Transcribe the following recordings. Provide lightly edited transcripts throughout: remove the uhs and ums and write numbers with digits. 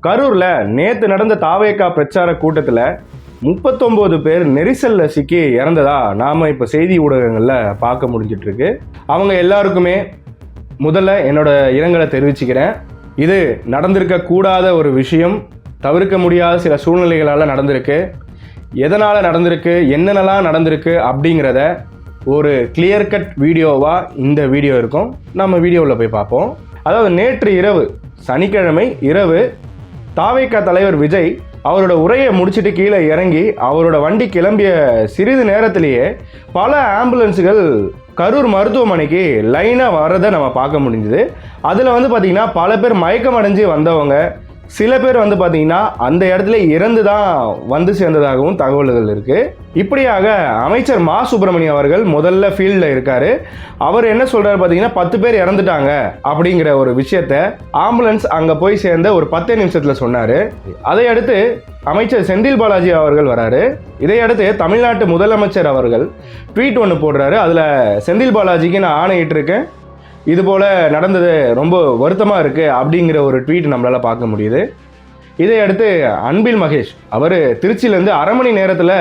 கரூரில் நேற்று நடந்த தாவேகா பிரச்சார கூட்டத்தில் 39 பேர் நெரிசலில் சிக்கி இறந்ததா நாம் இப்போ செய்தி ஊடகங்களில் பார்க்க முடிஞ்சிட்ருக்கு. அவங்க எல்லாருக்குமே முதல்ல என்னோட இரங்கலை தெரிவிச்சுக்கிறேன். இது நடந்திருக்கக்கூடாத ஒரு விஷயம், தவிர்க்க முடியாத சில சூழ்நிலைகளால் நடந்திருக்கு. எதனால் நடந்திருக்கு, என்னென்னலாம் நடந்திருக்கு அப்படிங்கிறத ஒரு கிளியர் கட் வீடியோவாக இந்த வீடியோ இருக்கும். நம்ம வீடியோவில் போய் பார்ப்போம். அதாவது நேற்று இரவு, சனிக்கிழமை இரவு, தாவேகா தலைவர் விஜய் அவரோட உரையை முடிச்சுட்டு கீழே இறங்கி அவரோட வண்டி கிளம்பிய சிறிது நேரத்திலேயே பல ஆம்புலன்ஸுகள் கரூர் மருத்துவமனைக்கு லைனாக வரதை நம்ம பார்க்க முடிஞ்சுது. அதில் பார்த்திங்கன்னா பல பேர் மயக்கம் அடைஞ்சு வந்தவங்க, சில பேர் பார்த்திங்கன்னா அந்த இடத்துல இறந்து தான் வந்து சேர்ந்ததாகவும் தகவல்கள் இருக்குது. இப்படியாக அமைச்சர் மா சுப்பிரமணியம் அவர்கள் முதல்ல ஃபீல்டில் இருக்கார். அவர் என்ன சொல்கிறார் பார்த்திங்கன்னா 10 பேர் இறந்துட்டாங்க அப்படிங்கிற ஒரு விஷயத்த ஆம்புலன்ஸ் அங்கே போய் சேர்ந்த ஒரு 10 நிமிஷத்தில் சொன்னார். அதை அடுத்து அமைச்சர் செந்தில் பாலாஜி அவர்கள் வராரு. இதையடுத்து தமிழ்நாட்டு முதலமைச்சர் அவர்கள் ட்வீட் ஒன்று போடுறாரு. அதில் செந்தில் பாலாஜிக்கு நான் ஆணையிட்டிருக்கேன், இது போல் நடந்தது ரொம்ப வருத்தமாக இருக்குது அப்படிங்கிற ஒரு ட்வீட் நம்மளால் பார்க்க முடியுது. இதை அடுத்து அன்பில் மகேஷ் அவர் திருச்சியிலேருந்து அரை மணி நேரத்தில்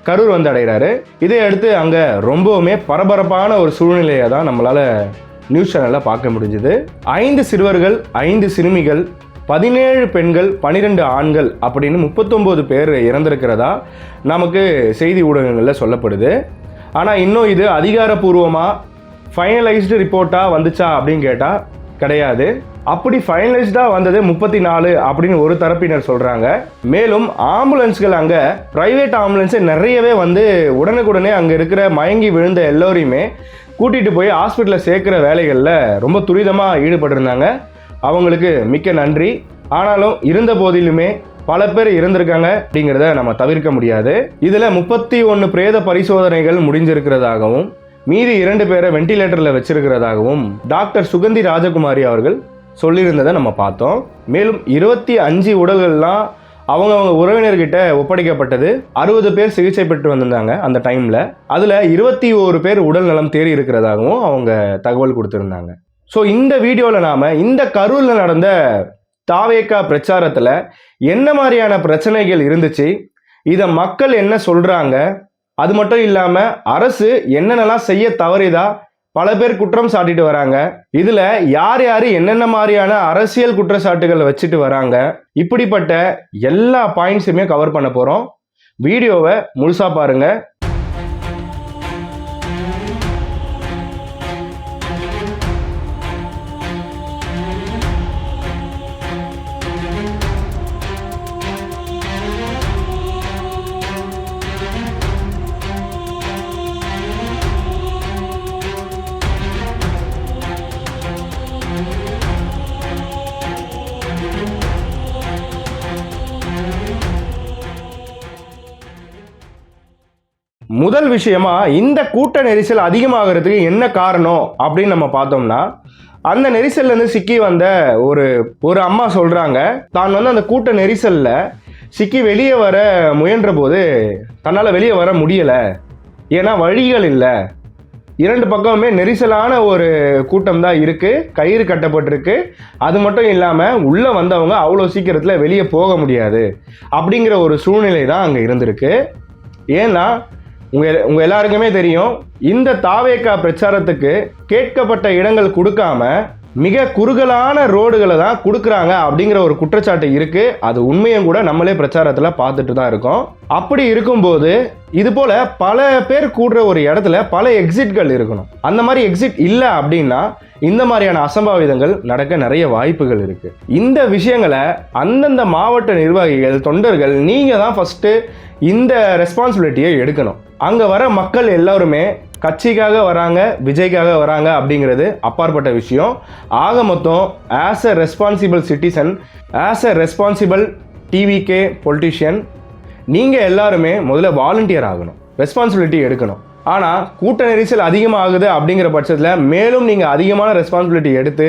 கரூர் வந்து அடைகிறாரு. இதை அடுத்து அங்கே ரொம்பவுமே பரபரப்பான ஒரு சூழ்நிலையை தான் நம்மளால் நியூஸ் சேனலில் பார்க்க முடிஞ்சுது. 5 சிறுவர்கள், 5 சிறுமிகள், 17 பெண்கள், 12 ஆண்கள் அப்படின்னு 39 பேர் இறந்திருக்கிறதா நமக்கு செய்தி ஊடகங்களில் சொல்லப்படுது. ஆனால் இன்னும் இது அதிகாரப்பூர்வமாக ஃபைனலைஸ்டு ரிப்போர்ட்டாக வந்துச்சா அப்படின்னு கேட்டால் கிடையாது. அப்படி ஃபைனலைஸ்டாக வந்தது 34 அப்படின்னு ஒரு தரப்பினர் சொல்கிறாங்க. மேலும் ஆம்புலன்ஸ்கள் அங்கே ப்ரைவேட் ஆம்புலன்ஸு நிறையவே உடனுக்குடனே அங்கே இருக்கிற மயங்கி விழுந்த எல்லோரையுமே கூட்டிகிட்டு போய் ஹாஸ்பிட்டலில் சேர்க்குற வேலைகளில் ரொம்ப துரிதமாக ஈடுபட்டிருந்தாங்க. அவங்களுக்கு மிக்க நன்றி. ஆனாலும் இருந்த போதிலுமே பல பேர் இறந்திருக்காங்க அப்படிங்கிறத நம்ம தவிர்க்க முடியாது. இதில் 31 பிரேத பரிசோதனைகள் முடிஞ்சிருக்கிறதாகவும் மீதி 2 பேரை வெண்டிலேட்டரில் வச்சிருக்கிறதாகவும் டாக்டர் சுகந்தி ராஜகுமாரி அவர்கள் சொல்லியிருந்ததை நம்ம பார்த்தோம். மேலும் 25 உடல்கள்லாம் அவங்கவுங்க உறவினர்கிட்ட ஒப்படைக்கப்பட்டது. 60 பேர் சிகிச்சை பெற்று வந்திருந்தாங்க அந்த டைமில். அதில் 21 பேர் உடல் நலம் தேறி இருக்கிறதாகவும் அவங்க தகவல் கொடுத்துருந்தாங்க. ஸோ இந்த வீடியோவில் நாம் இந்த கரூரில் நடந்த தாவேகா பிரச்சாரத்தில் என்ன மாதிரியான பிரச்சனைகள் இருந்துச்சு, இதை மக்கள் என்ன சொல்கிறாங்க, அது மட்டும் இல்லாமல் அரசு என்னென்னலாம் செய்ய தவறிதா பல பேர் குற்றம் சாட்டிட்டு வராங்க, இதில் யார் யார் என்னென்ன மாதிரியான அரசியல் குற்றச்சாட்டுகளை வச்சுட்டு வராங்க, இப்படிப்பட்ட எல்லா பாயிண்ட்ஸுமே கவர் பண்ண போகிறோம். வீடியோவை முழுசாக பாருங்கள். முதல் விஷயமா, இந்த கூட்ட நெரிசல் அதிகமாகிறதுக்கு என்ன காரணம் அப்படின்னு நம்ம பார்த்தோம்னா, அந்த நெரிசல்லேருந்து சிக்கி வந்த ஒரு அம்மா சொல்கிறாங்க, தான் அந்த கூட்ட நெரிசலில் சிக்கி வெளியே வர முயன்ற போது தன்னால் வெளியே வர முடியலை, ஏன்னா வழிகள் இல்லை, 2 பக்கமுமே நெரிசலான ஒரு கூட்டம் தான் இருக்குது, கயிறு கட்டப்பட்டிருக்கு, அது மட்டும் இல்லாமல் உள்ளே வந்தவங்க அவ்வளோ சீக்கிரத்தில் வெளியே போக முடியாது அப்படிங்கிற ஒரு சூழ்நிலை தான் அங்கே இருந்திருக்கு. ஏன்னா உங்க எல்லாருக்குமே தெரியும், இந்த தாவேகா பிரச்சாரத்துக்கு கேட்கப்பட்ட இடங்கள் கொடுக்காம மிக குறுகலான ரோடுகளை தான் கொடுக்குறாங்க அப்படிங்கிற ஒரு குற்றச்சாட்டு இருக்கு. அது உண்மையும் கூட நம்மளே பிரச்சாரத்தில் பார்த்துட்டு தான் இருக்கோம். அப்படி இருக்கும்போது இது போல பல பேர் கூடுற ஒரு இடத்துல பல எக்ஸிட்கள் இருக்கணும். அந்த மாதிரி எக்ஸிட் இல்லை அப்படின்னா இந்த மாதிரியான அசம்பாவிதங்கள் நடக்க நிறைய வாய்ப்புகள் இருக்கு. இந்த விஷயங்களை அந்தந்த மாவட்ட நிர்வாகிகள், தொண்டர்கள், நீங்க தான் ஃபர்ஸ்ட் இந்த ரெஸ்பான்சிபிலிட்டியை எடுக்கணும். அங்கே வர மக்கள் எல்லாருமே கட்சிக்காக வராங்க, விஜய்க்காக வராங்க அப்படிங்கிறது அப்பாற்பட்ட விஷயம். ஆக மொத்தம் as a responsible citizen, as a responsible TVK politician, நீங்கள் எல்லாருமே முதல்ல வாலண்டியர் ஆகணும், ரெஸ்பான்சிபிலிட்டி எடுக்கணும். ஆனால் கூட்ட நெரிசல் அதிகமாகுது அப்படிங்கிற பட்சத்தில் மேலும் நீங்கள் அதிகமான ரெஸ்பான்சிபிலிட்டி எடுத்து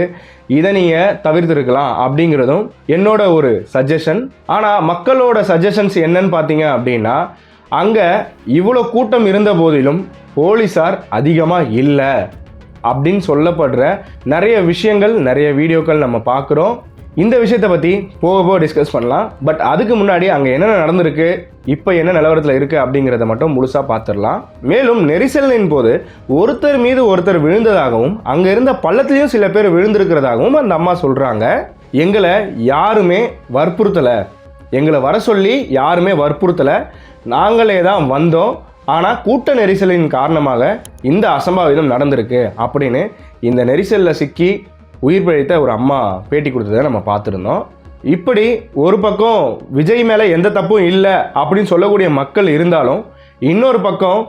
இதை நீங்கள் தவிர்த்திருக்கலாம் அப்படிங்கிறதும் என்னோட ஒரு சஜஷன். ஆனால் மக்களோட சஜஷன்ஸ் என்னன்னு பார்த்தீங்க அப்படின்னா, அங்கே இவ்வளோ கூட்டம் இருந்த போதிலும் போலீஸார் அதிகமாக இல்லை அப்படின்னு சொல்லப்படுற நிறைய விஷயங்கள், நிறைய வீடியோக்கள் நம்ம பார்க்குறோம். இந்த விஷயத்தை பற்றி போக போக டிஸ்கஸ் பண்ணலாம். பட் அதுக்கு முன்னாடி அங்கே என்னென்ன நடந்திருக்கு, இப்போ என்ன நிலவரத்தில் இருக்குது அப்படிங்கிறத மட்டும் முழுசாக பார்த்துடலாம். மேலும் நெரிசலின் போது ஒருத்தர் மீது ஒருத்தர் விழுந்ததாகவும் அங்கே இருந்த பள்ளத்துலேயும் சில பேர் விழுந்திருக்கிறதாகவும் அந்த அம்மா சொல்கிறாங்க. எங்களை யாருமே வற்புறுத்தலை, எங்களை வர சொல்லி யாருமே வற்புறுத்தலை, நாங்களே தான் வந்தோம். ஆனால் கூட்ட நெரிசலின் காரணமாக இந்த அசம்பாவிதம் நடந்திருக்கு அப்படின்னு இந்த நெரிசலில் சிக்கி உயிர் பிழைத்த ஒரு அம்மா பேட்டி கொடுத்ததை நம்ம பார்த்துருந்தோம். இப்படி ஒரு பக்கம் விஜய் மேலே எந்த தப்பும் இல்லை அப்படின்னு சொல்லக்கூடிய மக்கள் இருந்தாலும், இன்னொரு பக்கம்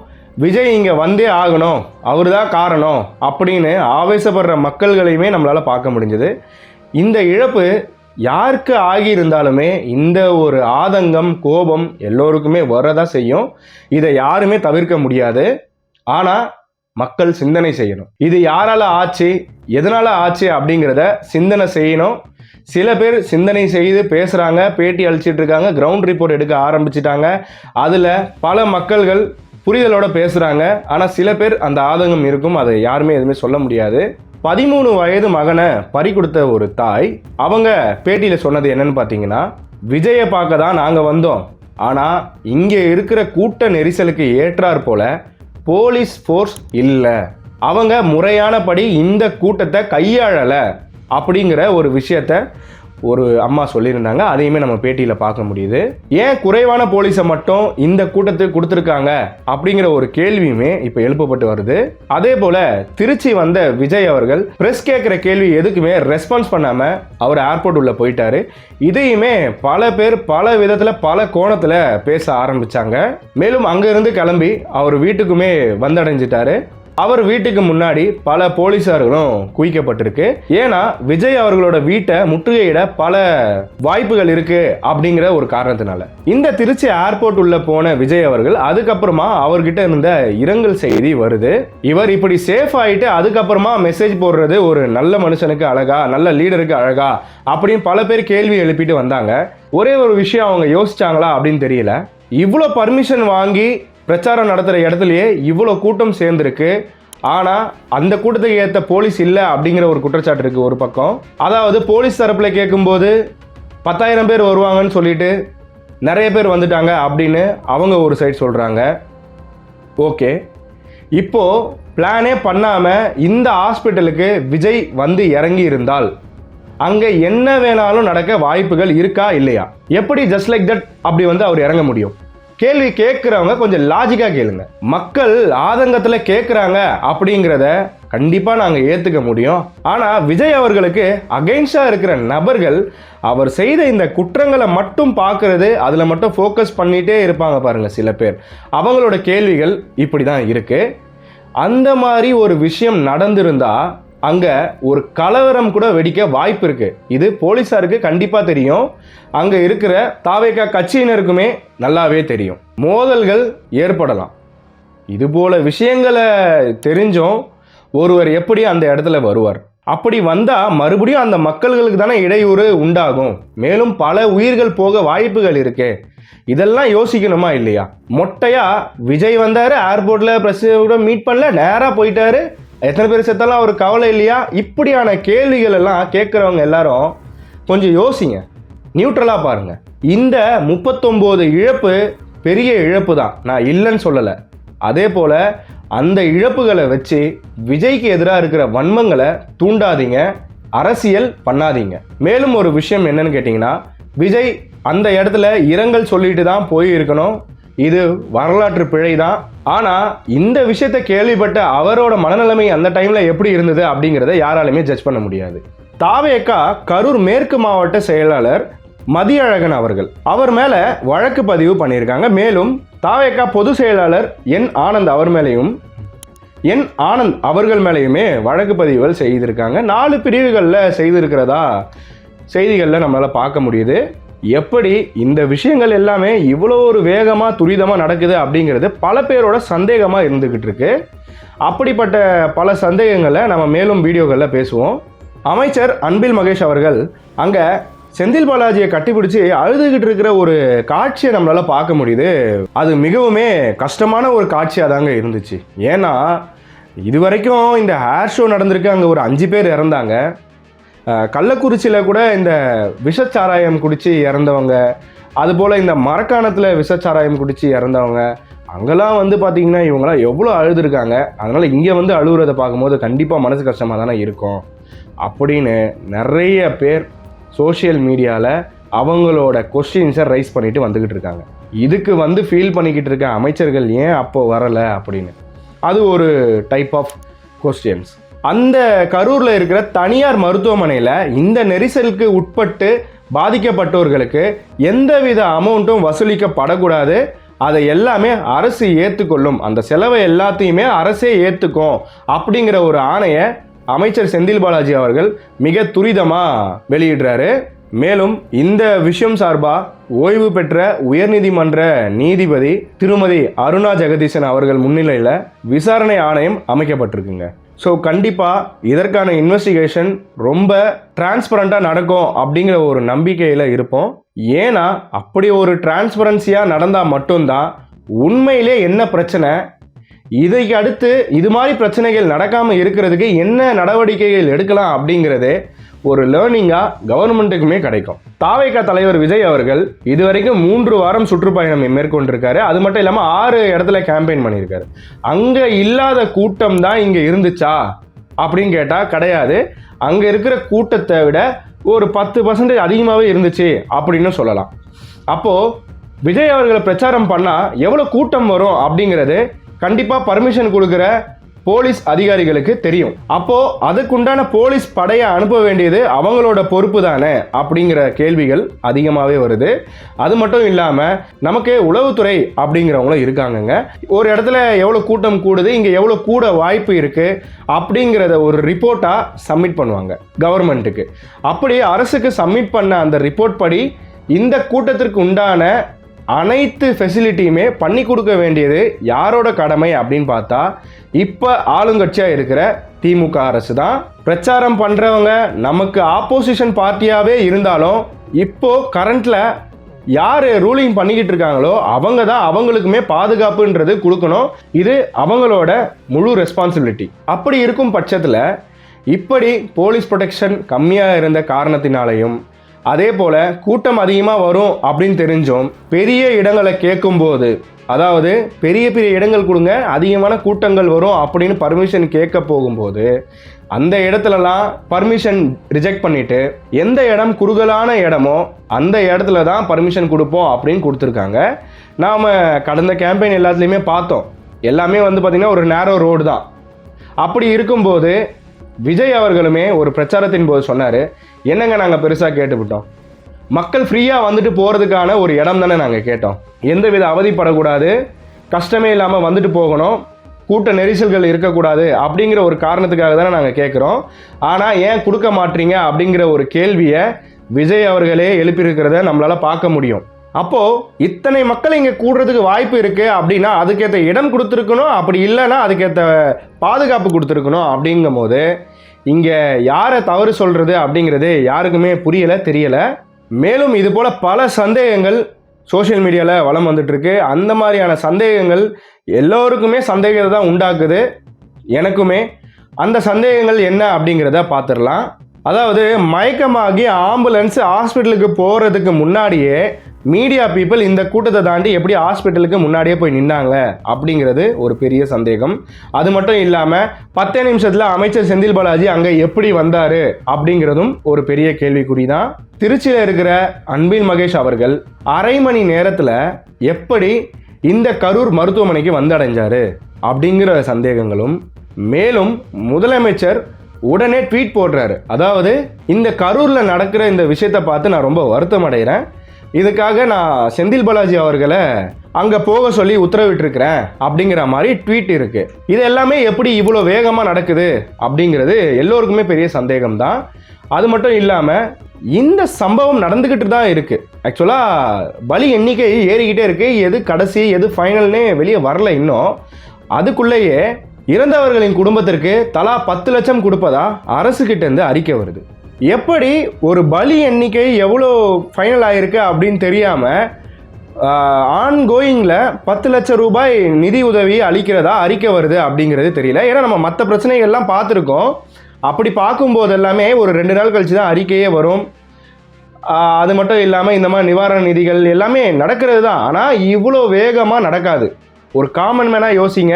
விஜய் இங்கே வந்தே ஆகணும், அவர் தான் காரணம் அப்படின்னு ஆவேசப்படுற மக்கள்களையுமே நம்மளால் பார்க்க முடிஞ்சது. இந்த இழப்பு யாருக்கு ஆகியிருந்தாலுமே இந்த ஒரு ஆதங்கம், கோபம் எல்லோருக்குமே வரதான் செய்யும். இதை யாருமே தவிர்க்க முடியாது. ஆனால் மக்கள் சிந்தனை செய்யணும். இது யாரால ஆச்சு, எதனால ஆச்சு அப்படிங்கிறத சிந்தனை செய்யணும். சில பேர் சிந்தனை செய்து பேசுகிறாங்க, பேட்டி அளிச்சிட்டு இருக்காங்க, கிரவுண்ட் ரிப்போர்ட் எடுக்க ஆரம்பிச்சிட்டாங்க. அதில் பல மக்கள்கள் புரிதலோட பேசுகிறாங்க. ஆனால் சில பேர் அந்த ஆதங்கம் இருக்கும், அதை யாருமே எதுவுமே சொல்ல முடியாது. 13 வயது மகனை பறி கொடுத்த ஒரு தாய் அவங்க பேட்டியில் சொன்னது என்னன்னு பார்த்தீங்கன்னா, விஜயை பார்க்க தான் நாங்கள் வந்தோம், ஆனால் இங்கே இருக்கிற கூட்ட நெரிசலுக்கு ஏற்றாற் போல போலீஸ் ஃபோர்ஸ் இல்லை, அவங்க முறையானபடி இந்த கூட்டத்தை கையாளலை அப்படிங்கிற ஒரு விஷயத்த ஒரு அம்மா சொல்லியிருந்தாங்க. அதையுமே நம்ம பேட்டியில் பார்க்க முடியுது. ஏன் குறைவான போலீஸை மட்டும் இந்த கூட்டத்துக்கு கொடுத்துருக்காங்க அப்படிங்கிற ஒரு கேள்வியுமே இப்போ எழுப்பப்பட்டு வருது. அதே போல திருச்சி வந்த விஜய் அவர்கள் பிரஸ் கேட்குற கேள்வி எதுக்குமே ரெஸ்பான்ஸ் பண்ணாம அவர் ஏர்போர்ட் உள்ள போயிட்டாரு. இதையுமே பல பேர் பல விதத்தில் பல கோணத்தில் பேச ஆரம்பிச்சாங்க. மேலும் அங்கிருந்து கிளம்பி அவர் வீட்டுக்குமே வந்தடைஞ்சிட்டாரு. அவர் வீட்டுக்கு முன்னாடி பல போலீசார்களும் குவிக்கப்பட்டிருக்கு. ஏன்னா விஜய் அவர்களோட வீட்டை முற்றுகையிட பல வாய்ப்புகள் இருக்கு அப்படிங்கிற ஒரு காரணத்தினால. இந்த திருச்சி ஏர்போர்ட் உள்ள போன விஜய் அவர்கள் அதுக்கப்புறமா அவர்கிட்ட இருந்த இரங்கல் செய்தி வருது. இவர் இப்படி சேஃப் ஆயிட்டு அதுக்கப்புறமா மெசேஜ் போடுறது ஒரு நல்ல மனுஷனுக்கு அழகா, நல்ல லீடருக்கு அழகா அப்படின்னு பல பேர் கேள்வி எழுப்பிட்டு வந்தாங்க. ஒரே ஒரு விஷயம் அவங்க யோசிச்சாங்களா அப்படின்னு தெரியல. இவ்வளோ பர்மிஷன் வாங்கி பிரச்சாரம் நடத்துகிற இடத்துலையே இவ்வளோ கூட்டம் சேர்ந்துருக்கு, ஆனால் அந்த கூட்டத்துக்கு ஏற்ற போலீஸ் இல்லை அப்படிங்கிற ஒரு குற்றச்சாட்டு இருக்குது ஒரு பக்கம். அதாவது போலீஸ் தரப்பில் கேட்கும்போது 10,000 பேர் வருவாங்கன்னு சொல்லிட்டு நிறைய பேர் வந்துட்டாங்க அப்படின்னு அவங்க ஒரு சைடு சொல்கிறாங்க. ஓகே, இப்போது பிளானே பண்ணாமல் இந்த ஹாஸ்பிட்டலுக்கு விஜய் வந்து இறங்கி இருந்தால் அங்கே என்ன வேணாலும் நடக்க வாய்ப்புகள் இருக்கா இல்லையா? எப்படி ஜஸ்ட் லைக் தட் அப்படி வந்து அவர் இறங்க முடியும்? கேள்வி கேட்குறவங்க கொஞ்சம் லாஜிக்காக கேளுங்க. மக்கள் ஆதங்கத்தில் கேட்குறாங்க அப்படிங்கிறத கண்டிப்பாக நாங்கள் ஏற்றுக்க முடியும். ஆனால் விஜய் அவர்களுக்கு அகெயின்ஸ்டாக இருக்கிற நபர்கள் அவர் செய்த இந்த குற்றங்களை மட்டும் பார்க்கறது, அதில் மட்டும் ஃபோக்கஸ் பண்ணிகிட்டே இருப்பாங்க பாருங்கள் சில பேர். அவங்களோட கேள்விகள் இப்படி தான் இருக்குது. அந்த மாதிரி ஒரு விஷயம் நடந்திருந்தா அங்கே ஒரு கலவரம் கூட வெடிக்க வாய்ப்பு இருக்கு. இது போலீஸாருக்கு கண்டிப்பாக தெரியும், அங்கே இருக்கிற தாவேகா கட்சியினருக்குமே நல்லாவே தெரியும். மோதல்கள் ஏற்படலாம். இது போல விஷயங்களை தெரிஞ்சும் ஒருவர் எப்படி அந்த இடத்துல வருவார்? அப்படி வந்தால் மறுபடியும் அந்த மக்கள்களுக்கு தானே இடையூறு உண்டாகும். மேலும் பல உயிர்கள் போக வாய்ப்புகள் இருக்கே. இதெல்லாம் யோசிக்கணுமா இல்லையா? மொட்டையா விஜய் வந்தார், ஏர்போர்ட்டில் ப்ரெஸ்ஸோட மீட் பண்ணல, நேராக போயிட்டாரு, எத்தனை பேர் செத்தாலும் அவர் கவலை இல்லையா? இப்படியான கேள்விகள் எல்லாம் கேட்குறவங்க எல்லாரும் கொஞ்சம் யோசிங்க, நியூட்ரலாக பாருங்கள். இந்த 39 இழப்பு பெரிய இழப்பு தான், நான் இல்லைன்னு சொல்லலை. அதே போல் அந்த இழப்புகளை வச்சு விஜய்க்கு எதிராக இருக்கிற வன்மங்களை தூண்டாதீங்க, அரசியல் பண்ணாதீங்க. மேலும் ஒரு விஷயம் என்னன்னு கேட்டிங்கன்னா, விஜய் அந்த இடத்துல இரங்கல் சொல்லிட்டு தான் போயிருக்கணும். இது வரலாற்று பிழை தான். ஆனால் இந்த விஷயத்தை கேள்விப்பட்ட அவரோட மனநிலைமை அந்த டைமில் எப்படி இருந்தது அப்படிங்கிறத யாராலுமே ஜட்ஜ் பண்ண முடியாது. தாவேகா கரூர் மேற்கு மாவட்ட செயலாளர் மதியழகன் அவர்கள் அவர் மேலே வழக்கு பதிவு பண்ணியிருக்காங்க. மேலும் தாவேகா பொதுச் செயலாளர் என் ஆனந்த் அவர்கள் மேலேயுமே வழக்கு பதிவுகள் செய்திருக்காங்க. 4 பிரிவுகளில் செய்திருக்கிறதா செய்திகளில் நம்மளால் பார்க்க முடியுது. எப்படி இந்த விஷயங்கள் எல்லாமே இவ்வளோ ஒரு வேகமாக துரிதமாக நடக்குது அப்படிங்கிறது பல பேரோட சந்தேகமாக இருந்துக்கிட்டு இருக்கு. அப்படிப்பட்ட பல சந்தேகங்களை நம்ம மேலும் வீடியோக்களில் பேசுவோம். அமைச்சர் அன்பில் மகேஷ் அவர்கள் அங்கே செந்தில் பாலாஜியை கட்டிப்பிடிச்சு அழுதுகிட்டு இருக்கிற ஒரு காட்சியை நம்மளால் பார்க்க முடியுது. அது மிகவுமே கஷ்டமான ஒரு காட்சியாக தாங்க இருந்துச்சு. ஏன்னா இது வரைக்கும் இந்த ஹேர் ஷோ நடந்திருக்கு, அங்கே ஒரு 5 பேர் இறந்தாங்க. கள்ளக்குறிச்சியில் கூட இந்த விஷச்சாராயம் குடித்து இறந்தவங்க, அதுபோல் இந்த மரக்காணத்தில் விஷச்சாராயம் குடித்து இறந்தவங்க, அங்கெல்லாம் வந்து பார்த்திங்கன்னா இவங்களாம் எவ்வளோ அழுதுருக்காங்க. அதனால் இங்கே வந்து அழுகுறதை பார்க்கும்போது கண்டிப்பாக மனசு கஷ்டமாக தானே இருக்கும் அப்படின்னு நிறைய பேர் சோஷியல் மீடியாவில் அவங்களோட கொஸ்டின்ஸை ரைஸ் பண்ணிட்டு வந்துக்கிட்டு இருக்காங்க. இதுக்கு வந்து ஃபீல் பண்ணிக்கிட்டு இருக்க அமைச்சர்கள் ஏன் அப்போ வரலை அப்படின்னு, அது ஒரு டைப் ஆஃப் கொஸ்டின்ஸ். அந்த கரூரில் இருக்கிற தனியார் மருத்துவமனையில் இந்த நெரிசலுக்கு உட்பட்டு பாதிக்கப்பட்டவர்களுக்கு எந்தவித அமௌண்ட்டும் வசூலிக்கப்படக்கூடாது, அதை எல்லாமே அரசு ஏற்றுக்கொள்ளும், அந்த செலவை எல்லாத்தையுமே அரசே ஏற்றுக்கும் அப்படிங்கிற ஒரு ஆணையை அமைச்சர் செந்தில் பாலாஜி அவர்கள் மிக துரிதமாக வெளியிடுறாரு. மேலும் இந்த விஷயம் சார்பாக ஓய்வு பெற்ற உயர்நீதிமன்ற நீதிபதி திருமதி அருணா ஜெகதீசன் அவர்கள் முன்னிலையில் விசாரணை ஆணையம் அமைக்கப்பட்டிருக்குங்க. ஸோ கண்டிப்பாக இதற்கான இன்வெஸ்டிகேஷன் ரொம்ப டிரான்ஸ்பரண்ட்டாக நடக்கும் அப்படிங்கிற ஒரு நம்பிக்கையில் இருப்போம். ஏன்னா அப்படி ஒரு டிரான்ஸ்பரன்சியாக நடந்தால் மட்டும்தான் உண்மையிலே என்ன பிரச்சனை, இதைக்கு அடுத்து இது மாதிரி பிரச்சனைகள் நடக்காமல் இருக்கிறதுக்கு என்ன நடவடிக்கைகள் எடுக்கலாம் அப்படிங்கிறது ஒரு லேர்னிங்காக கவர்மெண்ட்டுக்குமே கிடைக்கும். தாவேகா தலைவர் விஜய் அவர்கள் இதுவரைக்கும் 3 வாரம் சுற்றுப்பயணம் மேற்கொண்டிருக்காரு. அது மட்டும் இல்லாமல் 6 இடத்துல கேம்பெயின் பண்ணியிருக்காரு. அங்கே இல்லாத கூட்டம் தான் இங்கே இருந்துச்சா அப்படின்னு கேட்டால் கிடையாது. அங்கே இருக்கிற கூட்டத்தை விட ஒரு 10% அதிகமாகவே இருந்துச்சு அப்படின்னு சொல்லலாம். அப்போது விஜய் அவர்களை பிரச்சாரம் பண்ணால் எவ்வளோ கூட்டம் வரும் அப்படிங்கிறது கண்டிப்பாக பர்மிஷன் கொடுக்குற போலீஸ் அதிகாரிகளுக்கு தெரியும். அப்போது அதுக்குண்டான போலீஸ் படையை அனுப்ப வேண்டியது அவங்களோட பொறுப்பு தானே அப்படிங்கிற கேள்விகள் அதிகமாகவே வருது. அது மட்டும் இல்லாமல் நமக்கு உளவுத்துறை அப்படிங்கிறவங்களும் இருக்காங்கங்க. ஒரு இடத்துல எவ்வளோ கூட்டம் கூடுது, இங்கே எவ்வளோ கூட வாய்ப்பு இருக்குது அப்படிங்கிறத ஒரு ரிப்போர்ட்டாக சப்மிட் பண்ணுவாங்க கவர்மெண்ட்டுக்கு. அப்படி அரசுக்கு சப்மிட் பண்ண அந்த ரிப்போர்ட் படி இந்த கூட்டத்திற்கு உண்டான அனைத்து ஃபெசிலிட்டியுமே பண்ணி கொடுக்க வேண்டியது யாரோட கடமை அப்படின்னு பார்த்தா இப்போ ஆளுங்கட்சியாக இருக்கிற திமுக அரசு தான். பிரச்சாரம் பண்ணுறவங்க நமக்கு ஆப்போசிஷன் பார்ட்டியாகவே இருந்தாலும் இப்போது கரண்ட்டில் யார் ரூலிங் பண்ணிக்கிட்டு இருக்காங்களோ அவங்க தான் அவங்களுக்குமே பாதுகாப்புன்றது கொடுக்கணும். இது அவங்களோட முழு ரெஸ்பான்சிபிலிட்டி. அப்படி இருக்கும் பட்சத்தில் இப்படி போலீஸ் ப்ரொடெக்ஷன் கம்மியாக இருந்த காரணத்தினாலையும் அதே போல் கூட்டம் அதிகமாக வரும் அப்படின்னு தெரிஞ்சும் பெரிய இடங்களை கேட்கும்போது, அதாவது பெரிய பெரிய இடங்கள் கொடுங்க அதிகமான கூட்டங்கள் வரும் அப்படின்னு பர்மிஷன் கேட்க போகும்போது அந்த இடத்துலலாம் பர்மிஷன் ரிஜெக்ட் பண்ணிவிட்டு எந்த இடம் குறுகலான இடமோ அந்த இடத்துல தான் பர்மிஷன் கொடுப்போம் அப்படின்னு கொடுத்துருக்காங்க. நாம் கடந்த கேம்பெயின் எல்லாத்துலேயுமே பார்த்தோம். எல்லாமே வந்து பார்த்திங்கன்னா ஒரு நேரோ ரோடு தான். அப்படி இருக்கும்போது விஜய் அவர்களுமே ஒரு பிரச்சாரத்தின் போது சொன்னார், என்னங்க நாங்கள் பெருசாக கேட்டுவிட்டோம், மக்கள் ஃப்ரீயாக வந்துட்டு போகிறதுக்கான ஒரு இடம் தானே நாங்கள் கேட்டோம், எந்தவித அவதிப்படக்கூடாது, கஷ்டமே இல்லாமல் வந்துட்டு போகணும், கூட்ட நெரிசல்கள் இருக்கக்கூடாது அப்படிங்கிற ஒரு காரணத்துக்காக தானே நாங்கள் கேட்குறோம். ஆனால் ஏன் கொடுக்க மாட்டீங்க அப்படிங்கிற ஒரு கேள்வியை விஜய் அவர்களே எழுப்பியிருக்கிறத நம்மளால் பார்க்க முடியும். அப்போது இத்தனை மக்கள் இங்கே கூடுறதுக்கு வாய்ப்பு இருக்குது அப்படின்னா அதுக்கேற்ற இடம் கொடுத்துருக்கணும், அப்படி இல்லைன்னா அதுக்கேற்ற பாதுகாப்பு கொடுத்துருக்கணும். அப்படிங்கும் போது இங்கே யாரை தவறு சொல்கிறது அப்படிங்கிறது யாருக்குமே புரியலை, தெரியலை. மேலும் இது போல் பல சந்தேகங்கள் சோஷியல் மீடியாவில் வலம் வந்துட்டுருக்கு. அந்த மாதிரியான சந்தேகங்கள் எல்லோருக்குமே சந்தேகத்தை தான் உண்டாக்குது, எனக்குமே. அந்த சந்தேகங்கள் என்ன அப்படிங்கிறத பார்த்துடலாம். அதாவது மயக்கமாகி ஆம்புலன்ஸ் ஹாஸ்பிட்டலுக்கு போகிறதுக்கு முன்னாடியே மீடியா பீப்புள் இந்த கூட்டத்தை தாண்டி எப்படி ஹாஸ்பிட்டலுக்கு முன்னாடியே போய் நின்னாங்க அப்படிங்கிறது ஒரு பெரிய சந்தேகம். அது மட்டும் இல்லாமல் 10 நிமிஷத்தில் அமைச்சர் செந்தில் பாலாஜி அங்கே எப்படி வந்தார் அப்படிங்கிறதும் ஒரு பெரிய கேள்விக்குறி தான். திருச்சியில் இருக்கிற அன்பில் மகேஷ் அவர்கள் அரை மணி நேரத்தில் எப்படி இந்த கரூர் மருத்துவமனைக்கு வந்தடைஞ்சார் அப்படிங்கிற சந்தேகங்களும். மேலும் முதலமைச்சர் உடனே ட்வீட் போடுறாரு, அதாவது இந்த கரூரில் நடக்கிற இந்த விஷயத்தை பார்த்து நான் ரொம்ப வருத்தம் அடைகிறேன், இதுக்காக நான் செந்தில் பாலாஜி அவர்களை அங்கே போக சொல்லி உத்தரவிட்டிருக்கிறேன் அப்படிங்கிற மாதிரி ட்வீட் இருக்குது. இது எல்லாமே எப்படி இவ்வளோ வேகமாக நடக்குது அப்படிங்கிறது எல்லோருக்குமே பெரிய சந்தேகம் தான். அது மட்டும் இல்லாமல் இந்த சம்பவம் நடந்துக்கிட்டு தான் இருக்குது. ஆக்சுவலாக பலி எண்ணிக்கை ஏறிக்கிட்டே இருக்குது. எது கடைசி எது ஃபைனல்னே வெளியே வரல இன்னும். அதுக்குள்ளேயே இறந்தவர்களின் குடும்பத்திற்கு தலா 10 லட்சம் கொடுப்பதா அரசுக்கிட்டேருந்து அறிக்கை வருது. எப்படி ஒரு பலி எண்ணிக்கை எவ்வளோ ஃபைனல் ஆகிருக்கு அப்படின்னு தெரியாமல் ஆன்கோயிங்கில் 10 லட்சம் ரூபாய் நிதி உதவி அளிக்கிறதா அறிக்கை வருது அப்படிங்கிறது தெரியல. ஏன்னா நம்ம மற்ற பிரச்சனைகள்லாம் பார்த்துருக்கோம். அப்படி பார்க்கும்போது எல்லாமே ஒரு 2 நாள் கழிச்சு தான் அறிக்கையே வரும். அது மட்டும் இல்லாமல் இந்த மாதிரி நிவாரண நிதிகள் எல்லாமே நடக்கிறது தான். ஆனால் இவ்வளோ வேகமாக நடக்காது. ஒரு காமன் மேனாக யோசிங்க,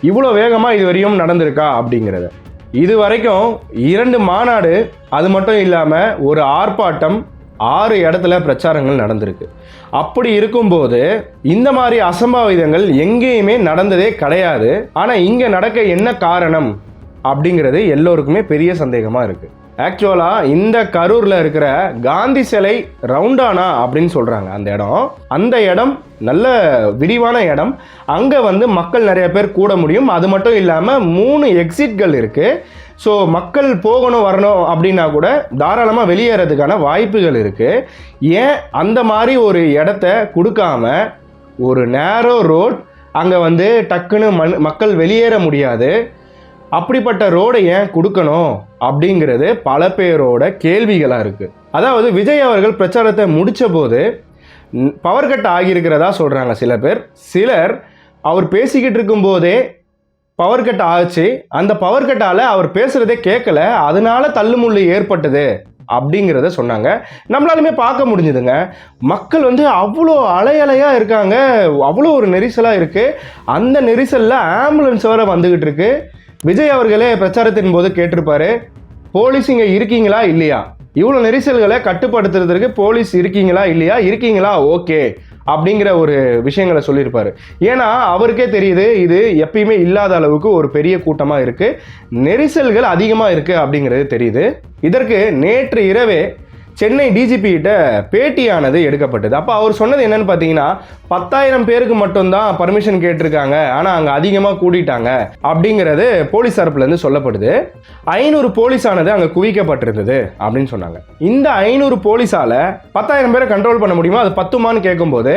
இவ்வளோ வேகமாக இது வரையும் நடந்திருக்கா அப்படிங்கிறத. இது வரைக்கும் 2 மாநாடு, அது மட்டும் இல்லாமல் ஒரு ஆர்ப்பாட்டம், 6 இடத்துல பிரச்சாரங்கள் நடந்திருக்கு. அப்படி இருக்கும்போது இந்த மாதிரி அசம்பாவிதங்கள் எங்கேயுமே நடந்ததே கிடையாது. ஆனால் இங்கே நடக்க என்ன காரணம் அப்படிங்கிறது எல்லோருக்குமே பெரிய சந்தேகமாக இருக்குது. ஆக்சுவலாக இந்த கரூரில் இருக்கிற காந்தி சிலை ரவுண்டானா அப்படின்னு சொல்கிறாங்க. அந்த இடம் நல்ல விரிவான இடம். அங்கே வந்து மக்கள் நிறைய பேர் கூட முடியும். அது மட்டும் இல்லாமல் 3 எக்ஸிட்கள் இருக்குது. ஸோ மக்கள் போகணும் வரணும் அப்படின்னா கூட தாராளமாக வெளியேறதுக்கான வாய்ப்புகள் இருக்குது. ஏன் அந்த மாதிரி ஒரு இடத்த கொடுக்காம ஒரு நேரோ ரோட், அங்கே வந்து டக்குன்னு மக்கள் வெளியேற முடியாது, அப்படிப்பட்ட ரோடை ஏன் கொடுக்கணும் அப்படிங்கிறது பல பேரோட கேள்விகளாக இருக்குது. அதாவது விஜய் அவர்கள் பிரச்சாரத்தை முடித்த போது பவர் கட் ஆகியிருக்கிறதா சொல்கிறாங்க சிலர். அவர் பேசிக்கிட்டு இருக்கும்போதே பவர் கட் ஆச்சு, அந்த பவர் கட்டால் அவர் பேசுகிறதே கேட்கல, அதனால தள்ளுமுள்ளு ஏற்பட்டது அப்படிங்கிறத சொன்னாங்க. நம்மளாலுமே பார்க்க முடிஞ்சுதுங்க. மக்கள் வந்து அவ்வளோ அலையாக இருக்காங்க, அவ்வளோ ஒரு நெரிசலாக இருக்குது. அந்த நெரிசலில் ஆம்புலன்ஸ் வர வந்துக்கிட்டு இருக்கு. விஜய் அவர்களே பிரச்சாரத்தின் போது கேட்டிருப்பாரு, போலீஸ் இங்கே இருக்கீங்களா இல்லையா, இவ்வளோ நெரிசல்களை கட்டுப்படுத்துறதுக்கு போலீஸ் இருக்கீங்களா இல்லையா, இருக்கீங்களா ஓகே அப்படிங்கிற ஒரு விஷயங்களை சொல்லியிருப்பாரு. ஏன்னா அவருக்கே தெரியுது இது எப்பயுமே இல்லாத அளவுக்கு ஒரு பெரிய கூட்டமாக இருக்குது, நெரிசல்கள் அதிகமாக இருக்குது அப்படிங்கிறது தெரியுது. இதற்கு நேற்று இரவே சென்னை டிஜிபி கிட்ட பேட்டியானது எடுக்கப்பட்டது. அப்போ அவர் சொன்னது என்னன்னு பார்த்தீங்கன்னா, 10,000 பேருக்கு மட்டும்தான் பர்மிஷன் கேட்டிருக்காங்க, ஆனால் அங்கே அதிகமாக கூட்டிட்டாங்க அப்படிங்கிறது போலீஸ் தரப்புலேருந்து சொல்லப்படுது. 500 போலீஸானது அங்கே குவிக்கப்பட்டிருந்தது அப்படின்னு சொன்னாங்க. இந்த 500 போலீஸால் 10,000 பேரை கண்ட்ரோல் பண்ண முடியுமா, அது பத்துமான்னு கேட்கும்போது,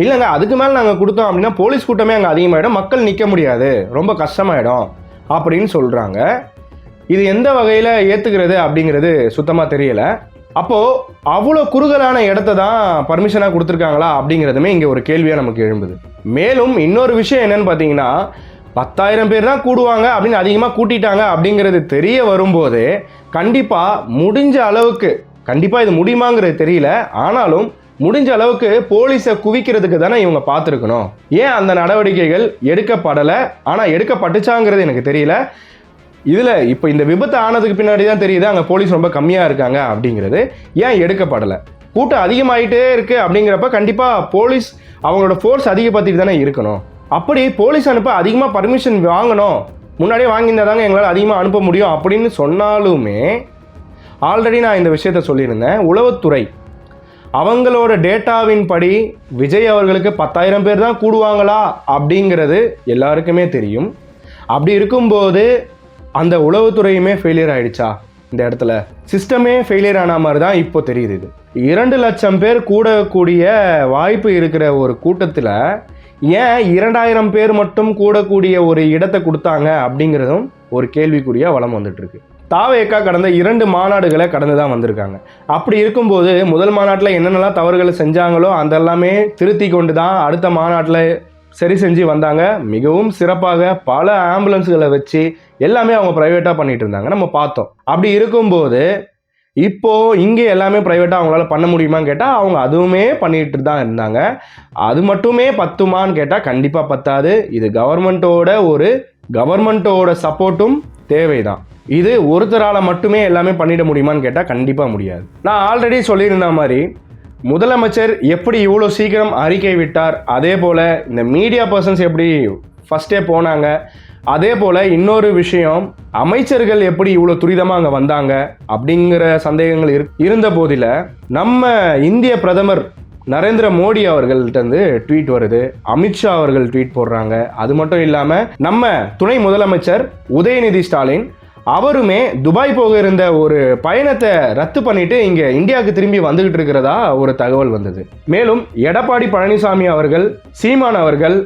இல்லைங்க அதுக்கு மேலே நாங்கள் கொடுத்தோம் அப்படின்னா போலீஸ் கூட்டமே அங்கே அதிகமாகிடும், மக்கள் நிற்க முடியாது, ரொம்ப கஷ்டமாயிடும் அப்படின்னு சொல்கிறாங்க. இது எந்த வகையில் ஏற்றுக்கிறது அப்படிங்கிறது சுத்தமாக தெரியலை. அப்போது அவ்வளோ குறுகலான இடத்த தான் பர்மிஷனாக கொடுத்துருக்காங்களா அப்படிங்கிறதுமே இங்கே ஒரு கேள்வியாக நமக்கு எழும்புது. மேலும் இன்னொரு விஷயம் என்னன்னு பார்த்தீங்கன்னா, 10,000 பேர் தான் கூடுவாங்க அப்படின்னு அதிகமாக கூட்டிட்டாங்க அப்படிங்கிறது தெரிய வரும்போது கண்டிப்பாக முடிஞ்ச அளவுக்கு, கண்டிப்பாக இது முடியுமாங்கிறது தெரியல, ஆனாலும் முடிஞ்ச அளவுக்கு போலீஸை குவிக்கிறதுக்கு தானே இவங்க பார்த்துருக்கணும். ஏன் அந்த நடவடிக்கைகள் எடுக்கப்படலை? ஆனால் எடுக்கப்பட்டுச்சாங்கிறது எனக்கு தெரியல. இதில் இப்போ இந்த விபத்து ஆனதுக்கு பின்னாடி தான் தெரியுது அங்கே போலீஸ் ரொம்ப கம்மியாக இருக்காங்க அப்படிங்கிறது. ஏன் எடுக்கப்படலை? கூட்டம் அதிகமாகிட்டே இருக்குது அப்படிங்கிறப்ப கண்டிப்பாக போலீஸ் அவங்களோட ஃபோர்ஸ் அதிகப்படுத்திட்டு தானே இருக்கணும். அப்படி போலீஸ் அனுப்ப அதிகமாக பர்மிஷன் வாங்கணும், முன்னாடியே வாங்கியிருந்தா தாங்க எங்களால் அதிகமாக அனுப்ப முடியும் அப்படின்னு சொன்னாலுமே, ஆல்ரெடி நான் இந்த விஷயத்த சொல்லியிருந்தேன், உளவுத்துறை அவங்களோட டேட்டாவின் படி விஜய் அவர்களுக்கு 10,000 பேர் தான் கூடுவாங்களா அப்படிங்கிறது எல்லாருக்குமே தெரியும். அப்படி இருக்கும்போது அந்த உளவுத்துறையுமே ஃபெயிலியர் ஆகிடுச்சா? இந்த இடத்துல சிஸ்டமே ஃபெயிலியர் ஆன மாதிரி தான் இப்போ தெரியுது. இது 2 லட்சம் பேர் கூடக்கூடிய வாய்ப்பு இருக்கிற ஒரு கூட்டத்தில் ஏன் 2,000 பேர் மட்டும் கூடக்கூடிய ஒரு இடத்தை கொடுத்தாங்க அப்படிங்கிறதும் ஒரு கேள்விக்குறியாக வலம் வந்துட்டுருக்கு. தாவேக்கா கடந்த 2 மாநாடுகளை கடந்து தான் வந்திருக்காங்க. அப்படி இருக்கும்போது முதல் மாநாட்டில் என்னென்னலாம் தவறுகளை செஞ்சாங்களோ அதெல்லாமே திருத்தி கொண்டு தான் அடுத்த மாநாட்டில் சரி செஞ்சு வந்தாங்க. மிகவும் சிறப்பாக பல ஆம்புலன்ஸுகளை வச்சு எல்லாமே அவங்க ப்ரைவேட்டாக பண்ணிட்டு இருந்தாங்க, நம்ம பார்த்தோம். அப்படி இருக்கும்போது இப்போது இங்கே எல்லாமே ப்ரைவேட்டாக அவங்களால பண்ண முடியுமான்னு கேட்டால் அவங்க அதுவுமே பண்ணிட்டு தான் இருந்தாங்க. அது மட்டுமே பத்துமான்னு கேட்டால் கண்டிப்பாக பத்தாது. இது கவர்மெண்ட்டோட சப்போர்ட்டும் தேவைதான். இது ஒருத்தரால் மட்டுமே எல்லாமே பண்ணிட முடியுமான்னு கேட்டால் கண்டிப்பாக முடியாது. நான் ஆல்ரெடி சொல்லியிருந்த மாதிரி முதலமைச்சர் எப்படி இவ்வளோ சீக்கிரம் அறிக்கை விட்டார், அதே போல் இந்த மீடியா பர்சன்ஸ் எப்படி ஃபஸ்ட்டே போனாங்க, அதே போல் இன்னொரு விஷயம் அமைச்சர்கள் எப்படி இவ்வளோ துரிதமாக அங்கே வந்தாங்க அப்படிங்கிற சந்தேகங்கள் இருந்த போதில் நம்ம இந்திய பிரதமர் நரேந்திர மோடி அவர்கள்ட்ட ட்வீட் வருது, அமித்ஷா அவர்கள் ட்வீட் போடுறாங்க. அது மட்டும் இல்லாமல் நம்ம துணை முதலமைச்சர் உதயநிதி ஸ்டாலின் அவருமே துபாய் போக இருந்த ஒரு பயணத்தை ரத்து பண்ணிட்டு இங்கே இந்தியாவுக்கு திரும்பி வந்துகிட்டு இருக்கிறதா ஒரு தகவல் வந்தது. மேலும் எடப்பாடி பழனிசாமி அவர்கள், சீமான் அவர்கள்,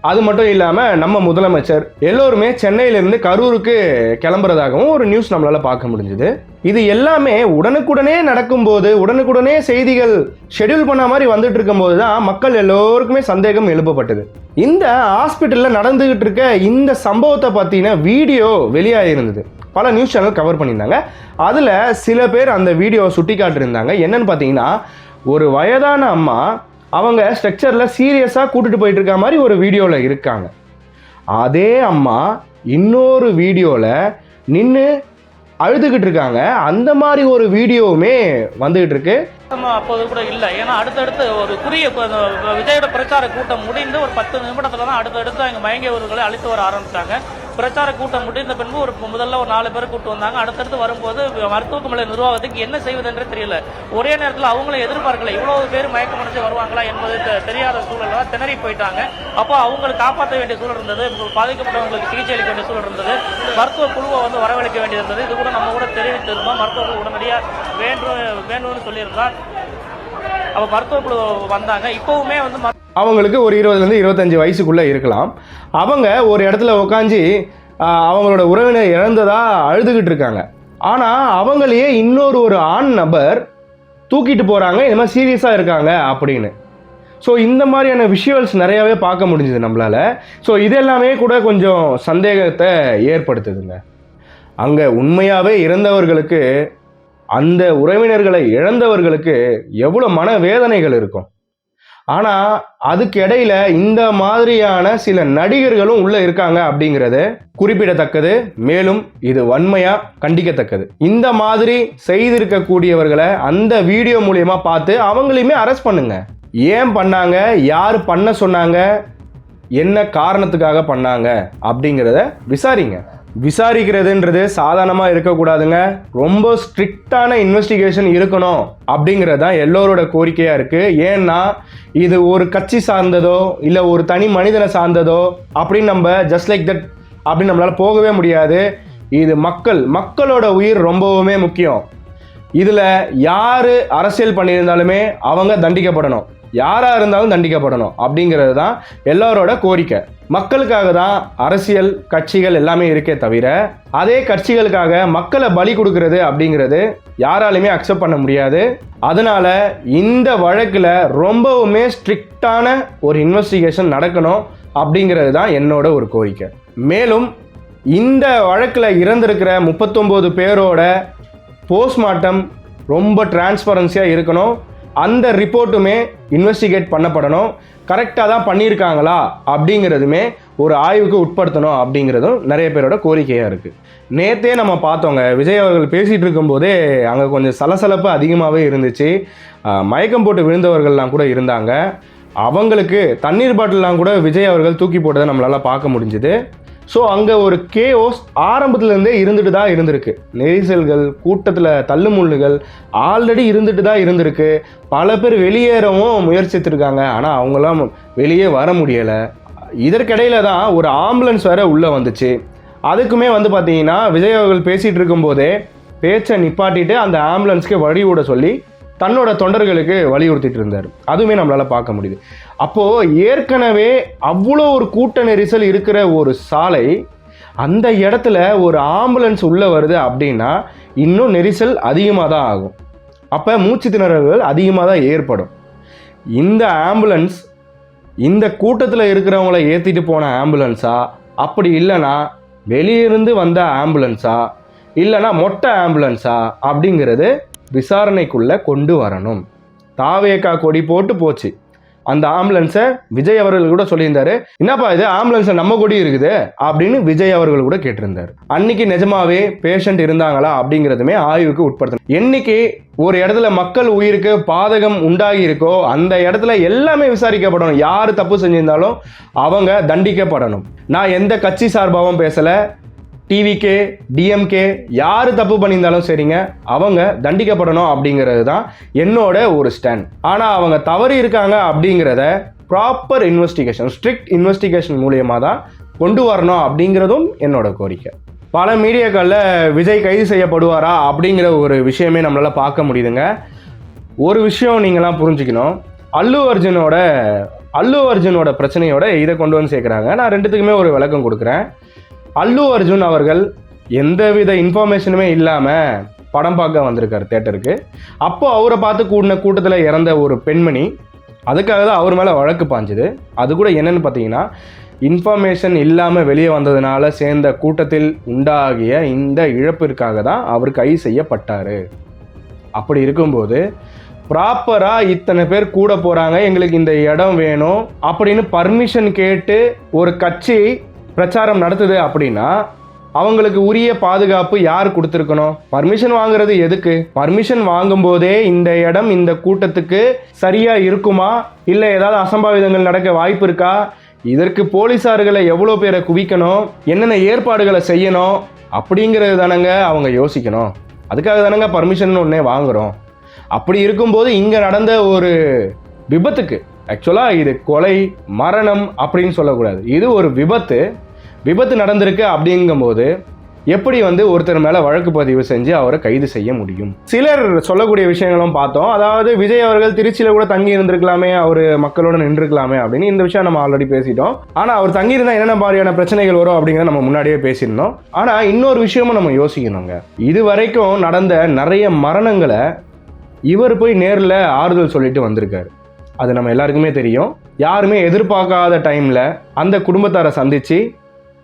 அது மட்டும் இல்லாமல் நம்ம முதலமைச்சர் எல்லோருமே சென்னையிலேருந்து கரூருக்கு கிளம்புறதாகவும் ஒரு நியூஸ் நம்மளால் பார்க்க முடிஞ்சுது. இது எல்லாமே உடனுக்குடனே நடக்கும்போது, உடனுக்குடனே செய்திகள் ஷெட்யூல் பண்ண மாதிரி வந்துட்டு இருக்கும்போது தான் மக்கள் எல்லோருக்குமே சந்தேகம் எழுப்பப்பட்டது. இந்த ஹாஸ்பிட்டலில் நடந்துகிட்டு இருக்க இந்த சம்பவத்தை பற்றின வீடியோ வெளியாகிருந்தது. பல நியூஸ் சேனல் கவர் பண்ணியிருந்தாங்க. அதில் சில பேர் அந்த வீடியோவை சுட்டி காட்டியிருந்தாங்க. என்னன்னு பார்த்தீங்கன்னா, ஒரு வயதான அம்மா அவங்க ஸ்ட்ரக்சரில் சீரியஸாக கூட்டிட்டு போயிட்டு இருக்க மாதிரி ஒரு வீடியோவில் இருக்காங்க. அதே அம்மா இன்னொரு வீடியோவில் நின்று அழுதுகிட்டு இருக்காங்க. அந்த மாதிரி ஒரு வீடியோவுமே வந்துகிட்டு இருக்கு. அப்போது கூட இல்லை. ஏன்னா அடுத்தடுத்து ஒரு குறுகிய விஜயோட பிரச்சார கூட்டம் முடிந்து ஒரு 10 நிமிடத்துல தான் அடுத்தடுத்து அங்கே மயங்கியவர்களை அழைத்து வர ஆரம்பித்தாங்க. பிரச்சார கூட்டம் முடிந்த பின்பு முதல்ல ஒரு 4 பேர் கூட்டு வந்தாங்க. அடுத்தடுத்து வரும்போது மருத்துவமனை நிர்வாகத்துக்கு என்ன செய்வதென்றே தெரியல. ஒரே நேரத்தில் அவங்கள எதிர்பார்க்கல, இவ்வளவு பேர் மயக்கமடைஞ்சு வருவாங்களா என்பது தெரியாத சூழல் திணறி போயிட்டாங்க. அப்போ அவங்களை காப்பாற்ற வேண்டிய சூழல் இருந்தது, பாதிக்கப்பட்டவங்களுக்கு சிகிச்சை அளிக்க வேண்டிய சூழல் இருந்தது, மருத்துவ குழுவை வரவழைக்க வேண்டியது இருந்தது. இது கூட நம்ம கூட தெரிவித்திருந்தோம். மருத்துவ குழு உடனடியாக வேண்டும்னு சொல்லியிருந்தார். அப்போ மருத்துவ குழு வந்தாங்க. இப்பவுமே அவங்களுக்கு ஒரு 20லேருந்து 25 வயசுக்குள்ளே இருக்கலாம். அவங்க ஒரு இடத்துல உட்காந்து அவங்களோட உறவினர் இழந்ததா அழுதுகிட்டு இருக்காங்க. ஆனால் அவங்களையே ஒரு ஆண் நபர் தூக்கிட்டு போகிறாங்க, இந்த மாதிரி சீரியஸாக இருக்காங்க அப்படின்னு. ஸோ இந்த மாதிரியான விஷுவல்ஸ் நிறையாவே பார்க்க முடிஞ்சுது நம்மளால். ஸோ இதெல்லாமே கூட கொஞ்சம் சந்தேகத்தை ஏற்படுத்துதுங்க. அங்கே உண்மையாகவே இறந்தவர்களுக்கு, அந்த உறவினர்களை இழந்தவர்களுக்கு எவ்வளோ மனவேதனைகள் இருக்கும். ஆனால் அதுக்கு இடையில இந்த மாதிரியான சில நடிகர்களும் உள்ள இருக்காங்க அப்படிங்கிறது குறிப்பிடத்தக்கது. மேலும் இது வன்மையா கண்டிக்கத்தக்கது. இந்த மாதிரி செய்திருக்கக்கூடியவர்களை அந்த வீடியோ மூலியமா பார்த்து அவங்களையுமே அரெஸ்ட் பண்ணுங்க. ஏன் பண்ணாங்க, யார் பண்ண சொன்னாங்க, என்ன காரணத்துக்காக பண்ணாங்க அப்படிங்கிறத விசாரிங்க. விசாரிக்கிறதுன்றது சாதாரணமாக இருக்கக்கூடாதுங்க. ரொம்ப ஸ்ட்ரிக்டான இன்வெஸ்டிகேஷன் இருக்கணும் அப்படிங்கிறது தான் எல்லோரோட கோரிக்கையாக இருக்குது. ஏன்னா இது ஒரு கட்சி சார்ந்ததோ இல்லை ஒரு தனி மனிதனை சார்ந்ததோ அப்படின்னு நம்ம ஜஸ்ட் லைக் தட் அப்படின்னு நம்மளால் போகவே முடியாது. இது மக்களோட உயிர் ரொம்பவுமே முக்கியம். இதில் யார் அரசியல் பண்ணியிருந்தாலுமே அவங்க தண்டிக்கப்படணும், யாராக இருந்தாலும் தண்டிக்கப்படணும் அப்படிங்கிறது தான் எல்லாரோட கோரிக்கை. மக்களுக்காக தான் அரசியல் கட்சிகள் எல்லாமே இருக்கே தவிர, அதே கட்சிகளுக்காக மக்களை பலி கொடுக்கறது அப்படிங்கிறது யாராலுமே அக்செப்ட் பண்ண முடியாது. அதனால இந்த வழக்கில் ரொம்பவுமே ஸ்ட்ரிக்டான ஒரு இன்வெஸ்டிகேஷன் நடக்கணும் அப்படிங்கிறது தான் என்னோட ஒரு கோரிக்கை. மேலும் இந்த வழக்கில் இறந்திருக்கிற 39 பேரோட போஸ்ட்மார்ட்டம் ரொம்ப டிரான்ஸ்பரன்சியாக இருக்கணும். அந்த ரிப்போர்ட்டுமே இன்வெஸ்டிகேட் பண்ணப்படணும். கரெக்டாக தான் பண்ணியிருக்காங்களா அப்படிங்கிறதுமே ஒரு ஆய்வுக்கு உட்படுத்தணும் அப்படிங்கிறதும் நிறைய பேரோட கோரிக்கையாக இருக்குது. நேற்றே நம்ம பார்த்தோங்க, விஜய் அவர்கள் பேசிகிட்டு இருக்கும்போதே அங்கே கொஞ்சம் சலசலப்பு அதிகமாகவே இருந்துச்சு. மயக்கம் போட்டு விழுந்தவர்கள்லாம் கூட இருந்தாங்க. அவங்களுக்கு தண்ணீர் பாட்டிலாம் கூட விஜய் அவர்கள் தூக்கி போட்டதை நம்மளால் பார்க்க முடிஞ்சுது. ஸோ அங்கே ஒரு கேஓஸ் ஆரம்பத்துலேருந்தே இருந்துட்டு தான் இருந்திருக்கு. நெரிசல்கள், கூட்டத்தில் தள்ளுமுள்ளுகள் ஆல்ரெடி இருந்துட்டு தான் இருந்திருக்கு. பல பேர் வெளியேறவும் முயற்சித்திருக்காங்க, ஆனால் அவங்களாம் வெளியே வர முடியலை. இதற்கிடையில தான் ஒரு ஆம்புலன்ஸ் வேற உள்ளே வந்துச்சு. அதுக்குமே பார்த்தீங்கன்னா விஜய் அவர்கள் பேசிகிட்டு இருக்கும்போதே பேச்சை நிப்பாட்டிட்டு அந்த ஆம்புலன்ஸ்க்கு வழி விட சொல்லி தன்னோட தொண்டர்களுக்கு வலியுறுத்திட்டு இருந்தார். அதுவுமே நம்மளால் பார்க்க முடியுது. அப்போது ஏற்கனவே அவ்வளோ ஒரு கூட்ட நெரிசல் இருக்கிற ஒரு சாலை, அந்த இடத்துல ஒரு ஆம்புலன்ஸ் உள்ளே வருது அப்படின்னா இன்னும் நெரிசல் அதிகமாக தான் ஆகும். அப்போ மூச்சு திணறல்கள் அதிகமாக தான் ஏற்படும். இந்த ஆம்புலன்ஸ் இந்த கூட்டத்தில் இருக்கிறவங்கள ஏற்றிட்டு போன ஆம்புலன்ஸா, அப்படி இல்லைனா வெளியிருந்து வந்த ஆம்புலன்ஸா, இல்லைனா மொட்டை ஆம்புலன்ஸா அப்படிங்கிறது விசாரணைக்குள்ளே கொண்டு வரணும். தாவேக்கா கொடி போட்டு போச்சு அந்த ஆம்புலன்ஸை. விஜய் அவர்கள் கூட சொல்லியிருந்தாரு, என்னப்பா இது ஆம்புலன்ஸை நம்ம கொடி இருக்குது அப்படின்னு விஜய் அவர்கள் கூட கேட்டிருந்தார். அன்னைக்கு நிஜமாவே பேஷண்ட் இருந்தாங்களா அப்படிங்கிறதுமே ஆய்வுக்கு உட்படுத்தணும். என்னைக்கு ஒரு இடத்துல மக்கள் உயிருக்கு பாதகம் உண்டாகி இருக்கோ அந்த இடத்துல எல்லாமே விசாரிக்கப்படணும். யார் தப்பு செஞ்சிருந்தாலும் அவங்க தண்டிக்கப்படணும். நான் எந்த கட்சி சார்பாகவும் பேசலை. டிவிகே, டிஎம்கே யார் தப்பு பண்ணியிருந்தாலும் சரிங்க, அவங்க தண்டிக்கப்படணும் அப்படிங்கிறது தான் என்னோட ஒரு ஸ்டாண்ட். ஆனால் அவங்க தவறி இருக்காங்க அப்படிங்கிறத ப்ராப்பர் இன்வெஸ்டிகேஷன், ஸ்ட்ரிக்ட் இன்வெஸ்டிகேஷன் மூலியமாக தான் கொண்டு வரணும் அப்படிங்கிறதும் என்னோட கோரிக்கை. பல மீடியாக்களில் விஜய் கைது செய்யப்படுவாரா அப்படிங்கிற ஒரு விஷயமே நம்மளால் பார்க்க முடியுதுங்க. ஒரு விஷயம் நீங்களாம் புரிஞ்சுக்கணும், அல்லு அர்ஜுனோட அல்லு அர்ஜுனோட பிரச்சனையோட இதை கொண்டு வந்து சேர்க்குறாங்க. நான் ரெண்டுத்துக்குமே ஒரு விளக்கம் கொடுக்குறேன். அல்லு அர்ஜுன் அவர்கள் எந்தவித இன்ஃபர்மேஷனுமே இல்லாமல் படம் பார்க்க வந்திருக்காரு தேட்டருக்கு. அப்போ அவரை பார்த்து கூடின கூட்டத்தில் இறந்த ஒரு பெண்மணி, அதுக்காக தான் அவர் மேலே வழக்கு பாஞ்சுது. அது கூட என்னன்னு பார்த்தீங்கன்னா, இன்ஃபர்மேஷன் இல்லாமல் வெளியே வந்ததுனால சேர்ந்த கூட்டத்தில் உண்டாகிய இந்த இழப்பிற்காக தான் அவர் கைது செய்யப்பட்டார். அப்படி இருக்கும்போது ப்ராப்பராக இத்தனை பேர் கூட போகிறாங்க, எங்களுக்கு இந்த இடம் வேணும் அப்படின்னு பர்மிஷன் கேட்டு ஒரு கட்சி பிரச்சாரம் நடத்துது அப்படின்னா அவங்களுக்கு உரிய பாதுகாப்பு யார் கொடுத்துருக்கணும்? பர்மிஷன் வாங்குறது எதுக்கு? பர்மிஷன் வாங்கும்போதே இந்த இடம் இந்த கூட்டத்துக்கு சரியா இருக்குமா, இல்லை ஏதாவது அசம்பாவிதங்கள் நடக்க வாய்ப்பு இருக்கா, இதற்கு போலீஸார்களை எவ்வளோ பேரை குவிக்கணும், என்னென்ன ஏற்பாடுகளை செய்யணும் அப்படிங்கிறது தானங்க அவங்க யோசிக்கணும். அதுக்காக தானங்க பர்மிஷன் ஒன்றே வாங்குகிறோம். அப்படி இருக்கும்போது இங்கே நடந்த ஒரு விபத்துக்கு, ஆக்சுவலாக இது கொலை மரணம் அப்படின்னு சொல்லக்கூடாது, இது ஒரு விபத்து நடந்திருக்கு. அப்படிங்கும்போது எப்படி ஒருத்தர் மேலே வழக்கு பதிவு செஞ்சு அவரை கைது செய்ய முடியும்? சிலர் சொல்லக்கூடிய விஷயங்களும் பார்த்தோம். அதாவது விஜய் அவர்கள் திருச்சியில் கூட தங்கி இருந்திருக்கலாமே, அவர் மக்களோட நின்றுருக்கலாமே அப்படின்னு. இந்த விஷயம் நம்ம ஆல்ரெடி பேசிட்டோம். ஆனால் அவர் தங்கியிருந்தால் என்னென்ன மாதிரியான பிரச்சனைகள் வரும் அப்படிங்கிறத நம்ம முன்னாடியே பேசியிருந்தோம். ஆனால் இன்னொரு விஷயமும் நம்ம யோசிக்கணுங்க. இது வரைக்கும் நடந்த நிறைய மரணங்களை இவர் போய் நேரில் ஆறுதல் சொல்லிட்டு வந்திருக்காரு. அது நம்ம எல்லாருக்குமே தெரியும். யாருமே எதிர்பார்க்காத டைமில் அந்த குடும்பத்தாரை சந்தித்து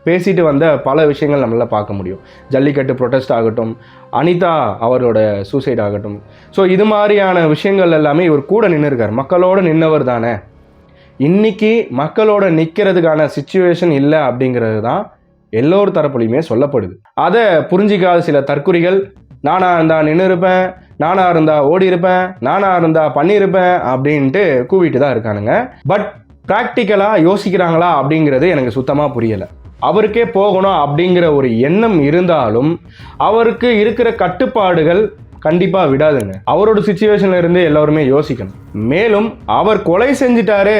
பேசிட்டு வந்த பல விஷயங்கள் நம்மளால் பார்க்க முடியும். ஜல்லிக்கட்டு ப்ரொட்டஸ்ட் ஆகட்டும், அனிதா அவரோட சூசைட் ஆகட்டும். ஸோ இது மாதிரியான விஷயங்கள் எல்லாமே இவர் கூட நின்றுருக்கார். மக்களோடு நின்னவர் தானே. இன்னைக்கு மக்களோட நிற்கிறதுக்கான சிச்சுவேஷன் இல்லை அப்படிங்கிறது தான் எல்லோரு தரப்புலையுமே சொல்லப்படுது. அதை புரிஞ்சிக்காத சில தற்குறிகள், நானாக இருந்தால் நின்று இருப்பேன், நானாக இருந்தால் ஓடி இருப்பேன், நானாக இருந்தால் பண்ணியிருப்பேன் அப்படின்ட்டு கூவிட்டு தான் இருக்கானுங்க. பட் ப்ராக்டிக்கலாக யோசிக்கிறாங்களா அப்படிங்கிறது எனக்கு சுத்தமாக புரியலை. அவருக்கே போகணும் அப்படிங்கிற ஒரு எண்ணம் இருந்தாலும் அவருக்கு இருக்கிற கட்டுப்பாடுகள் கண்டிப்பாக விடாதுங்க. அவரோட சிச்சுவேஷன்ல இருந்து எல்லாருமே யோசிக்கணும். மேலும் அவர் கொலை செஞ்சிட்டாரு,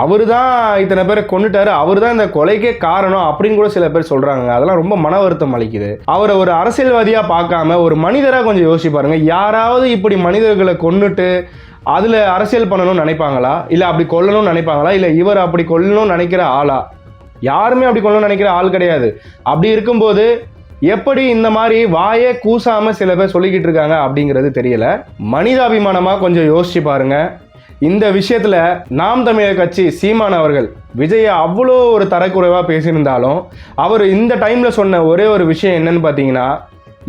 அவரு தான் இத்தனை பேரை கொண்டுட்டாரு, அவர் தான் இந்த கொலைக்கே காரணம் அப்படின்னு கூட சில பேர் சொல்றாங்க. அதெல்லாம் ரொம்ப மன வருத்தம் அளிக்குது. அவரை ஒரு அரசியல்வாதியா பார்க்காம ஒரு மனிதரா கொஞ்சம் யோசிச்சு பாருங்க. யாராவது இப்படி மனிதர்களை கொன்னுட்டு அதுல அரசியல் பண்ணணும்னு நினைப்பாங்களா, இல்ல அப்படி கொல்லணும்னு நினைப்பாங்களா, இல்ல இவர் அப்படி கொல்லணும்னு நினைக்கிற ஆளா? யாருமே அப்படி கொள்ளணும்னு நினைக்கிற ஆள் கிடையாது. அப்படி இருக்கும்போது எப்படி இந்த மாதிரி வாயே கூசாம சில பேர் சொல்லிக்கிட்டு இருக்காங்க அப்படிங்கிறது தெரியல. மனிதாபிமானமா கொஞ்சம் யோசிச்சு பாருங்க. இந்த விஷயத்துல நாம் தமிழர் கட்சி சீமான் அவர்கள் விஜயை அவ்வளோ ஒரு தரக்குறைவா பேசியிருந்தாலும் அவர் இந்த டைம்ல சொன்ன ஒரே ஒரு விஷயம் என்னன்னு பார்த்தீங்கன்னா,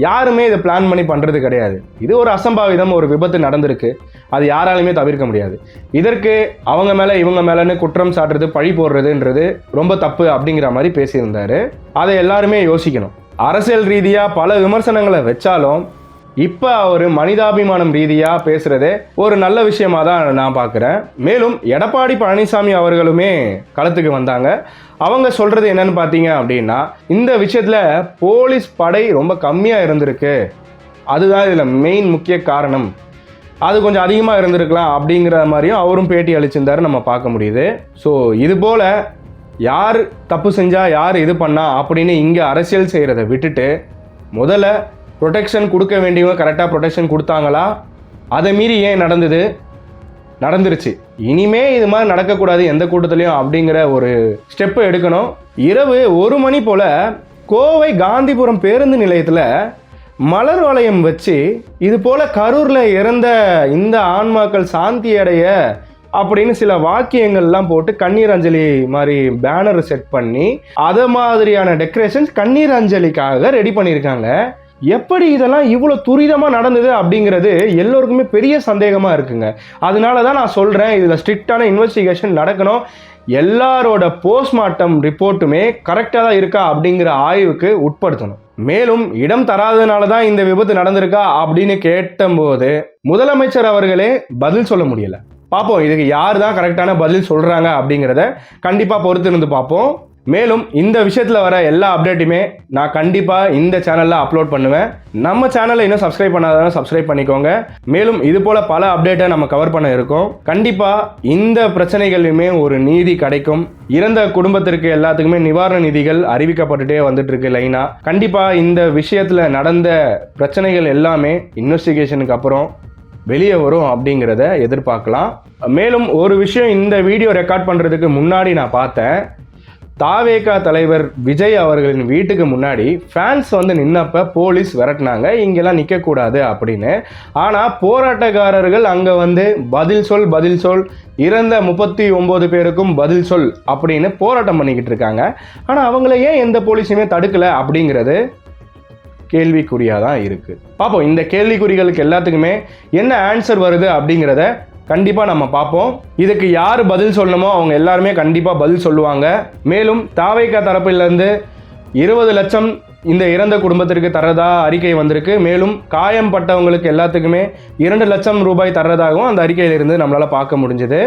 யாருமே இதை பிளான் பண்ணி பண்ணுறது கிடையாது. இது ஒரு அசம்பாவிதம், ஒரு விபத்து நடந்திருக்கு, அது யாராலுமே தவிர்க்க முடியாது. இதற்கு அவங்க மேலே இவங்க மேலேன்னு குற்றம் சாட்டுறது, பழி போடுறதுன்றது ரொம்ப தப்பு அப்படிங்கிற மாதிரி பேசியிருந்தாரு. அதை எல்லாருமே யோசிக்கணும். அரசியல் ரீதியாக பல விமர்சனங்களை வச்சாலும் இப்போ அவர் மனிதாபிமானம் ரீதியாக பேசுகிறதே ஒரு நல்ல விஷயமாக தான் நான் பார்க்குறேன். மேலும் எடப்பாடி பழனிசாமி அவர்களுமே களத்துக்கு வந்தாங்க. அவங்க சொல்கிறது என்னன்னு பார்த்தீங்க அப்படின்னா, இந்த விஷயத்தில் போலீஸ் படை ரொம்ப கம்மியாக இருந்திருக்கு, அதுதான் இதில் மெயின் முக்கிய காரணம், அது கொஞ்சம் அதிகமாக இருந்திருக்கலாம் அப்படிங்கிற மாதிரியும் அவரும் பேட்டி அளிச்சிருந்தாரு, நம்ம பார்க்க முடியுது. ஸோ இது போல் யார் தப்பு செஞ்சால் யார் இது பண்ணா அப்படின்னு இங்கே அரசியல் செய்கிறத விட்டுட்டு முதல்ல ப்ரொடெக்ஷன் கொடுக்க வேண்டியவங்க கரெக்டாக ப்ரொடெக்ஷன் கொடுத்தாங்களா, அதை மீறி ஏன் நடந்துருச்சு, இனிமே இது மாதிரி நடக்கக்கூடாது எந்த கூட்டத்துலையும் அப்படிங்கிற ஒரு ஸ்டெப்பை எடுக்கணும். இரவு 1 மணி போல் கோவை காந்திபுரம் பேருந்து நிலையத்தில் மலர் வளையம் வச்சு இது போல் கரூரில் இறந்த இந்த ஆன்மாக்கள் சாந்தி அடைய அப்படின்னு சில வாக்கியங்கள்லாம் போட்டு கண்ணீர் அஞ்சலி மாதிரி பேனர் செட் பண்ணி அதை மாதிரியான டெக்கரேஷன்ஸ் கண்ணீர் அஞ்சலிக்காக ரெடி பண்ணியிருக்காங்க. எப்படி இதெல்லாம் இவ்வளோ துரிதமாக நடந்தது அப்படிங்கிறது எல்லோருக்குமே பெரிய சந்தேகமாக இருக்குங்க. அதனால தான் நான் சொல்கிறேன், இதில் ஸ்ட்ரிக்டான இன்வெஸ்டிகேஷன் நடக்கணும். எல்லாரோட போஸ்ட்மார்ட்டம் ரிப்போர்ட்டுமே கரெக்டாக தான் இருக்கா அப்படிங்கிற ஆய்வுக்கு உட்படுத்தணும். மேலும் இடம் தராதனால தான் இந்த விபத்து நடந்திருக்கா அப்படின்னு கேட்டபோது முதலமைச்சர் அவர்களே பதில் சொல்ல முடியல. பார்ப்போம் இதுக்கு யார் தான் கரெக்டான பதில் சொல்கிறாங்க அப்படிங்கிறத கண்டிப்பாக பொறுத்து இருந்து பார்ப்போம். மேலும் இந்த விஷயத்தில் வர எல்லா அப்டேட்டுமே நான் கண்டிப்பாக இந்த சேனலில் அப்லோட் பண்ணுவேன். நம்ம சேனலை இன்னும் சப்ஸ்கிரைப் பண்ணாதான் சப்ஸ்கிரைப் பண்ணிக்கோங்க. மேலும் இது போல் பல அப்டேட்டை நம்ம கவர் பண்ண இருக்கோம். கண்டிப்பாக இந்த பிரச்சனைகளுமே ஒரு நீதி கிடைக்கும். இறந்த குடும்பத்திற்கு எல்லாத்துக்குமே நிவாரண நிதிகள் அறிவிக்கப்பட்டுட்டே வந்துட்டு இருக்கு லைனா. கண்டிப்பாக இந்த விஷயத்தில் நடந்த பிரச்சனைகள் எல்லாமே இன்வெஸ்டிகேஷனுக்கு அப்புறம் வெளியே வரும் அப்படிங்கிறத எதிர்பார்க்கலாம். மேலும் ஒரு விஷயம் இந்த வீடியோ ரெக்கார்ட் பண்ணுறதுக்கு முன்னாடி நான் பார்த்தேன். தாவேகா தலைவர் விஜய் அவர்களின் வீட்டுக்கு முன்னாடி ஃபேன்ஸ் வந்து நின்னப்ப போலீஸ் விரட்டினாங்க, இங்கெல்லாம் நிற்கக்கூடாது அப்படின்னு. ஆனால் போராட்டக்காரர்கள் அங்கே வந்து பதில் சொல் இறந்த 39 பேருக்கும் பதில் சொல் அப்படின்னு போராட்டம் பண்ணிக்கிட்டு இருக்காங்க. ஆனால் அவங்கள ஏன் எந்த போலீஸுமே தடுக்கலை அப்படிங்கிறது கேள்விக்குறியாக தான் இருக்குது. பார்ப்போம் இந்த கேள்விக்குறிகளுக்கு எல்லாத்துக்குமே என்ன ஆன்சர் வருது அப்படிங்கிறத கண்டிப்பாக நம்ம பார்ப்போம். இதுக்கு யார் பதில் சொல்லணுமோ அவங்க எல்லாருமே கண்டிப்பாக பதில் சொல்லுவாங்க. மேலும் தாவேகா தரப்பிலிருந்து 20 லட்சம் இந்த இறந்த குடும்பத்திற்கு தர்றதா அறிக்கை வந்திருக்கு. மேலும் காயம் பட்டவங்களுக்கு எல்லாத்துக்குமே 2 லட்சம் ரூபாய் தர்றதாகவும் அந்த அறிக்கையிலிருந்து நம்மளால் பார்க்க முடிஞ்சுது.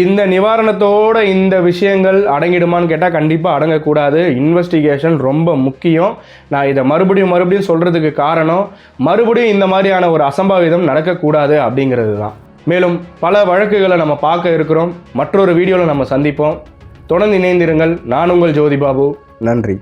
இந்த நிவாரணத்தோட இந்த விஷயங்கள் அடங்கிடுமான்னு கேட்டால் கண்டிப்பாக அடங்கக்கூடாது. இன்வெஸ்டிகேஷன் ரொம்ப முக்கியம். நான் இதை மறுபடியும் சொல்கிறதுக்கு காரணம் மறுபடியும் இந்த மாதிரியான ஒரு அசம்பாவிதம் நடக்கக்கூடாது அப்படிங்கிறது தான். மேலும் பல வழக்குகளை நம்ம பார்க்க இருக்கிறோம். மற்றொரு வீடியோவில் நம்ம சந்திப்போம். தொடர்ந்து இணைந்திருங்கள். நான் உங்கள் ஜோதிபாபு. நன்றி.